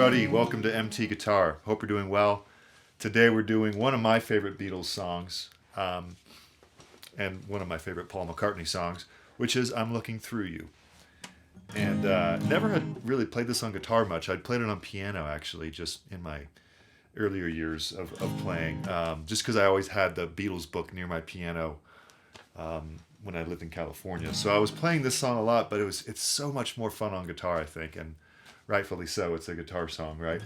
everybody. Welcome to MT Guitar. Hope you're doing well. Today we're doing one of my favorite Beatles songs, and one of my favorite Paul McCartney songs, which is I'm Looking Through You. And never had really played this on guitar much. I'd played it on piano, actually, just in my earlier years of playing, just because I always had the Beatles book near my piano when I lived in California. So I was playing this song a lot, but it's so much more fun on guitar, I think, and rightfully so. It's a guitar song, right?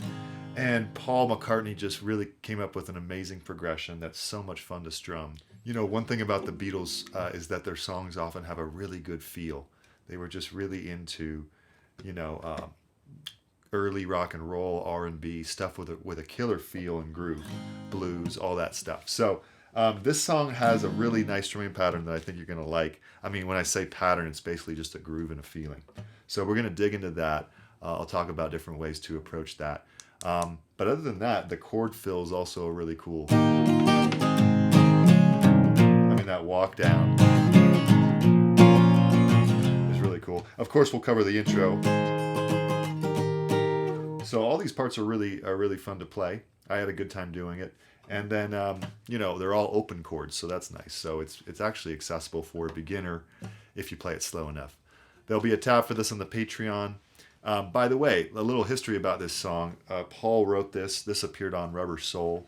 And Paul McCartney just really came up with an amazing progression that's so much fun to strum. You know, one thing about the Beatles is that their songs often have a really good feel. They were just really into, you know, early rock and roll, R&B stuff with a killer feel and groove, blues, all that stuff. So this song has a really nice strumming pattern that I think you're going to like. I mean, when I say pattern, it's basically just a groove and a feeling. So we're going to dig into that. I'll talk about different ways to approach that. But other than that, the chord fill is also really cool. I mean, that walk down is really cool. Of course, we'll cover the intro. So all these parts are really fun to play. I had a good time doing it. And then, you know, they're all open chords, so that's nice. So it's actually accessible for a beginner if you play it slow enough. There'll be a tab for this on the Patreon. By the way, a little history about this song. Paul wrote this. This appeared on Rubber Soul,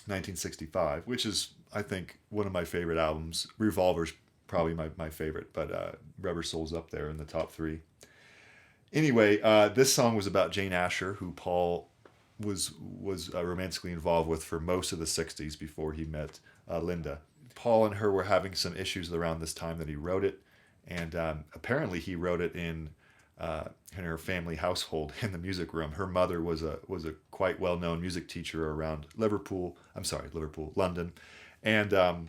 1965, which is, I think, one of my favorite albums. Revolver's probably my favorite, but Rubber Soul's up there in the top 3. Anyway, this song was about Jane Asher, who Paul was romantically involved with for most of the 60s before he met Linda. Paul and her were having some issues around this time that he wrote it, and apparently he wrote it in her family household in the music room. Her mother was a quite well-known music teacher around London, and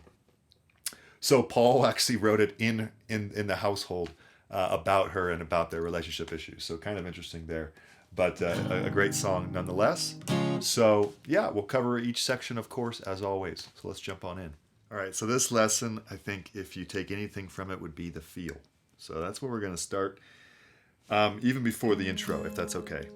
so Paul actually wrote it in the household about her and about their relationship issues. So kind of interesting there, but a great song nonetheless. So yeah, we'll cover each section, of course, as always. So let's jump on in. All right, so this lesson, I think if you take anything from it, would be the feel. So that's where we're going to start. Even before the intro, if that's okay,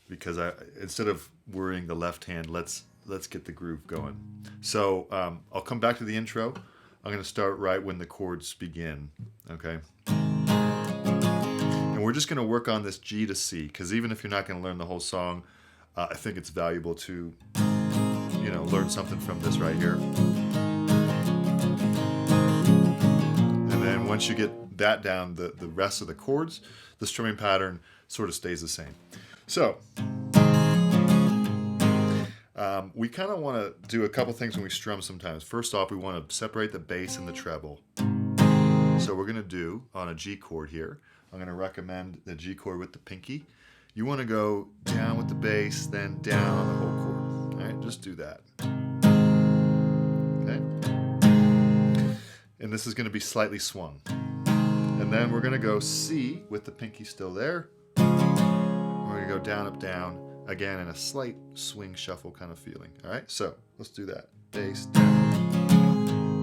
because instead of worrying the left hand, let's get the groove going. So I'll come back to the intro. I'm going to start right when the chords begin, okay? And we're just going to work on this G to C, because even if you're not going to learn the whole song, I think it's valuable to, you know, learn something from this right here. And then once you get that down, the rest of the chords, the strumming pattern sort of stays the same. So we kind of want to do a couple things when we strum sometimes. First off, we want to separate the bass and the treble. So we're going to do on a G chord here. I'm going to recommend the G chord with the pinky. You want to go down with the bass, then down on the whole chord. All right, just do that. Okay. And this is going to be slightly swung. And then we're going to go C with the pinky still there. We're going to go down, up, down, again in a slight swing shuffle kind of feeling. All right, so let's do that. Bass, down.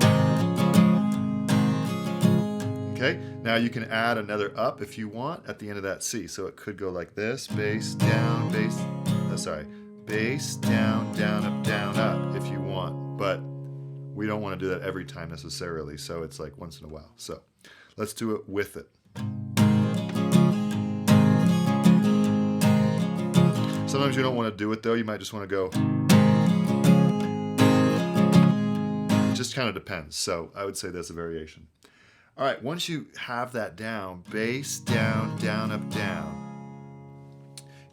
Okay, now you can add another up if you want at the end of that C. So it could go like this, bass, down, bass, bass, down, down, up if you want. But we don't want to do that every time necessarily, so it's like once in a while. So let's do it with it. Sometimes you don't want to do it though. You might just want to go. It just kind of depends. So I would say that's a variation. All right, once you have that down, bass, down, down, up, down.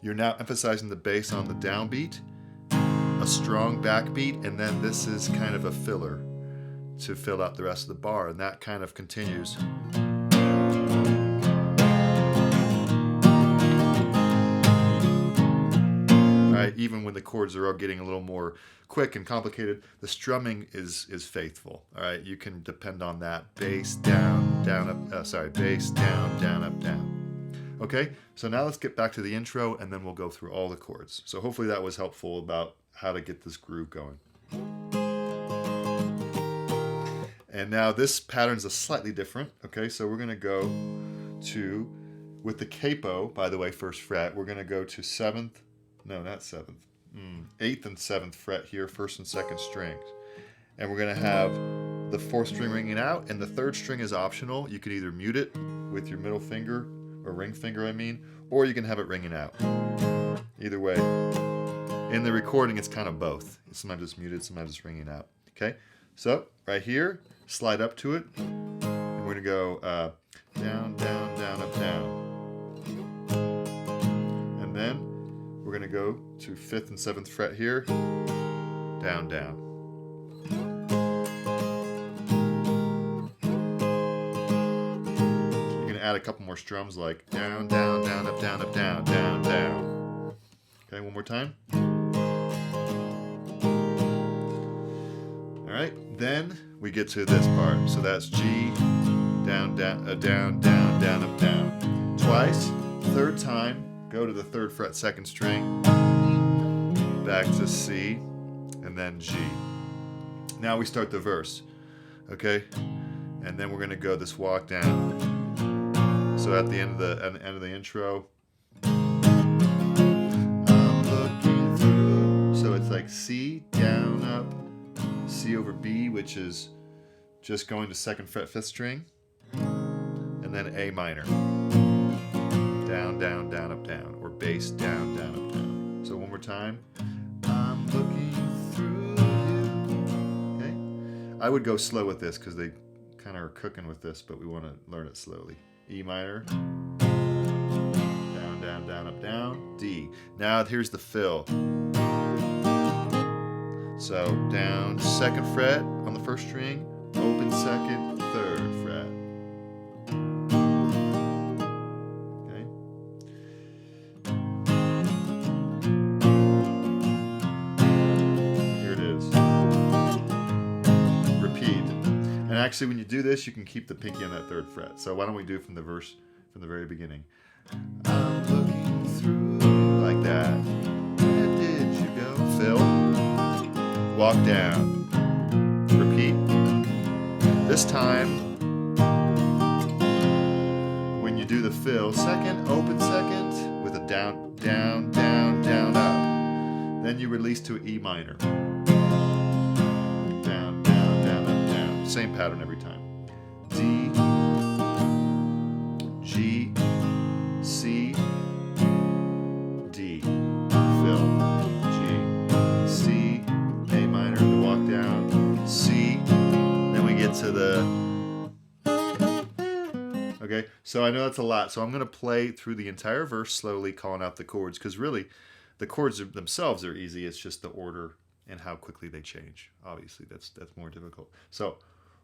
You're now emphasizing the bass on the downbeat, a strong backbeat, and then this is kind of a filler to fill out the rest of the bar, and that kind of continues. Right, even when the chords are all getting a little more quick and complicated, the strumming is faithful. All right, you can depend on that. Bass down, down, up. Bass down, down, up, down. Okay, so now let's get back to the intro, and then we'll go through all the chords. So hopefully that was helpful about how to get this groove going. And now this pattern's a slightly different. Okay, so we're going to go to with the capo, by the way, first fret, we're going to go to 7th, no, not 7th, 8th and 7th fret here, 1st and 2nd strings. And we're going to have the 4th string ringing out, and the 3rd string is optional. You can either mute it with your middle finger, or ring finger, I mean, or you can have it ringing out. Either way. In the recording, it's kind of both. Sometimes it's muted, sometimes it's ringing out. Okay? So, right here, slide up to it, and we're going to go down, down, down, up, down. And then we're going to go to 5th and 7th fret here, down, down. You can add a couple more strums like down, down, down, up, down, down, down. Okay, one more time. All right, then we get to this part. So that's G, down, down, down, down, down, up, down. Twice. 3rd time, go to the 3rd fret, 2nd string, back to C, and then G. Now we start the verse, okay? And then we're going to go this walk down. So at the end of the intro, I'm looking through. So it's like C, down, up, C over B, which is just going to 2nd fret, 5th string, and then A minor. Down, down, down, up, down, or bass, down, down, up, down. So one more time. I'm looking through you. Okay? I would go slow with this because they kind of are cooking with this, but we want to learn it slowly. E minor. Down, down, down, up, down. D. Now here's the fill. So down 2nd fret on the 1st string, open 2nd, 3rd fret. Okay. Here it is. Repeat. And actually when you do this, you can keep the pinky on that 3rd fret. So why don't we do it from the verse, from the very beginning. I'm looking through like that. Where did you go? Fill. Walk down. Repeat. This time, when you do the fill, 2nd, open 2nd, with a down, down, down, down, up. Then you release to E minor. Down, down, down, up, down. Same pattern every time. D, G, C, D. Fill. G, C, A minor, the walk down, C, then we get to the, okay, so I know that's a lot, so I'm going to play through the entire verse slowly, calling out the chords, because really, the chords themselves are easy, it's just the order and how quickly they change. Obviously, that's more difficult. So,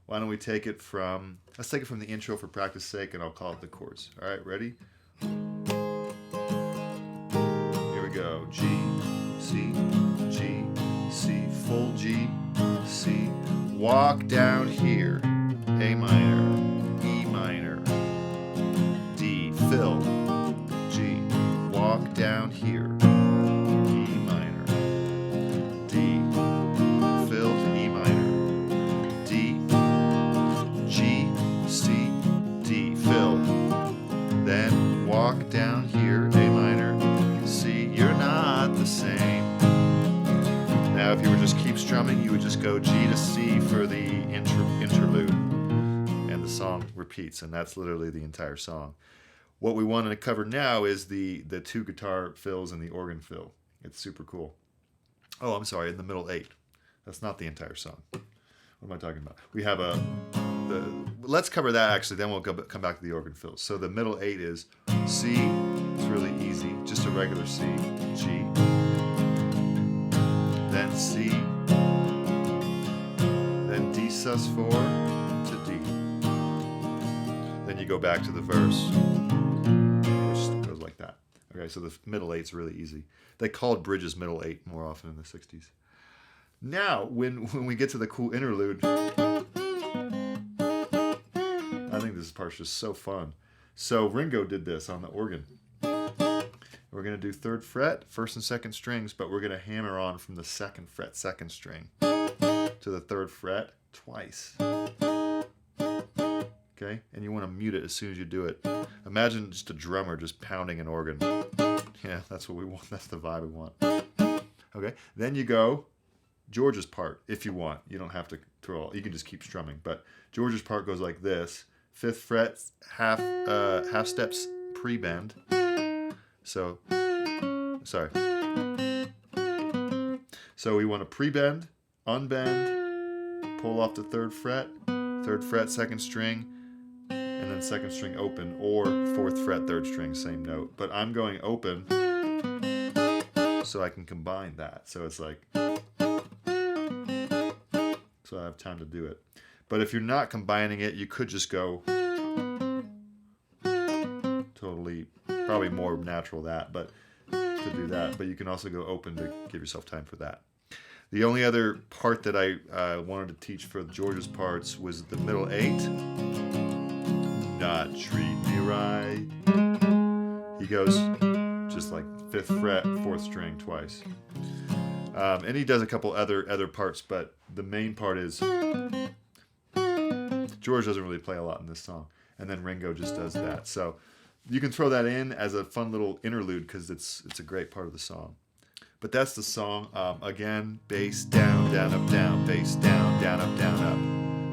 why don't we take it from, let's take it from the intro for practice sake, and I'll call out the chords. All right, ready? Here we go. G, C, G, C, full G, C, walk down here, A minor, E minor, D, fill, G, walk down here, E minor, D, fill to E minor, D, G, C, D, fill, then walk down here, A minor, C, you're not the same. Now, if you were just keep strumming, you would just go G to C for the interlude, and the song repeats, and that's literally the entire song. What we want to cover now is the 2 guitar fills and the organ fill. It's super cool. Oh, I'm sorry, in the middle 8. That's not the entire song. What am I talking about? We have let's cover that actually, then we'll come back to the organ fills. So the middle 8 is C, it's really easy, just a regular C, G, then C, then D sus4 to D. Then you go back to the verse, which goes like that. Okay, so the middle 8's really easy. They called bridges middle 8 more often in the 60s. Now, when we get to the cool interlude, I think this part's just so fun. So Ringo did this on the organ. We're going to do 3rd fret, 1st and 2nd strings, but we're going to hammer on from the 2nd fret, 2nd string, to the 3rd fret twice. Okay, and you want to mute it as soon as you do it. Imagine just a drummer just pounding an organ. Yeah, that's what we want. That's the vibe we want. Okay, then you go George's part if you want. You don't have to throw all. You can just keep strumming. But George's part goes like this: 5th fret, half steps pre-bend. So, sorry. So we want to pre-bend, unbend, pull off the 3rd fret, 3rd fret, 2nd string, and then 2nd string open, or 4th fret, 3rd string, same note. But I'm going open so I can combine that. So it's like, so I have time to do it. But if you're not combining it, you could just go totally, probably more natural that, but to do that. But you can also go open to give yourself time for that. The only other part that I wanted to teach for George's parts was the middle 8. Not treat me right. He goes just like 5th fret, 4th string twice. And he does a couple other parts, but the main part is George doesn't really play a lot in this song. And then Ringo just does that. So you can throw that in as a fun little interlude because it's a great part of the song. But that's the song. Again, bass down, down, up, down, bass down, down, up, down, up.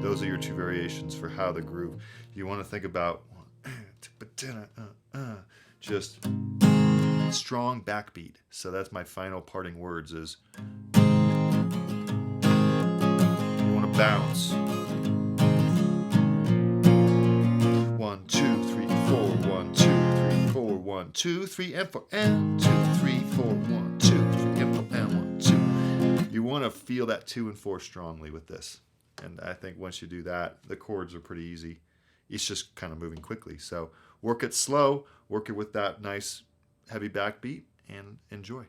Those are your 2 variations for how the groove. You want to think about just strong backbeat. So that's my final parting words is you want to bounce. 1, 2, 3, 4, 1, 2, 3, 4, 1, 2, 3, and 4, and 2, 3, 4, 1, 2, 3, and 4, and 1, 2. You want to feel that 2 and 4 strongly with this. And I think once you do that, the chords are pretty easy. It's just kind of moving quickly. So work it slow, work it with that nice heavy backbeat, and enjoy.